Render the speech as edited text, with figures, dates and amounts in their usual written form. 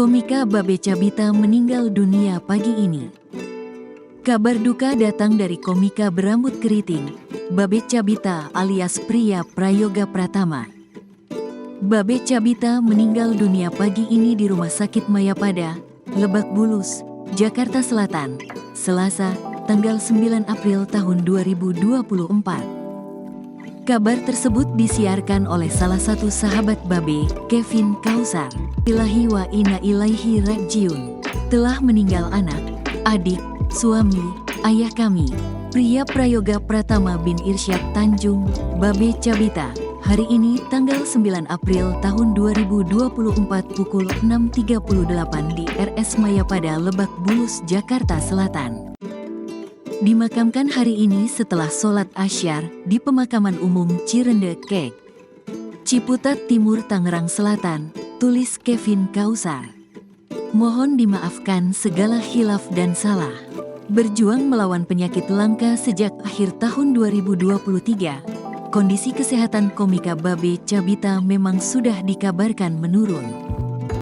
Komika Babe Cabita meninggal dunia pagi ini. Kabar duka datang dari komika berambut keriting, Babe Cabita alias Priya Prayoga Pratama. Babe Cabita meninggal dunia pagi ini di Rumah Sakit Mayapada, Lebak Bulus, Jakarta Selatan, Selasa, tanggal 9 April tahun 2024. Kabar tersebut disiarkan oleh salah satu sahabat Babe, Kevin Kausar. Ilahi wa inna ilaihi rajiun. Telah meninggal anak, adik, suami, ayah kami, Priya Prayoga Pratama bin Irsyad Tanjung, Babe Cabita. Hari ini tanggal 9 April tahun 2024 pukul 6.38 di RS Mayapada Lebak Bulus, Jakarta Selatan. Dimakamkan hari ini setelah sholat asyar di Pemakaman Umum Cirende Kek, Ciputat Timur, Tangerang Selatan, tulis Kevin Kausar. Mohon dimaafkan segala khilaf dan salah. Berjuang melawan penyakit langka sejak akhir tahun 2023, kondisi kesehatan komika Babe Cabita memang sudah dikabarkan menurun.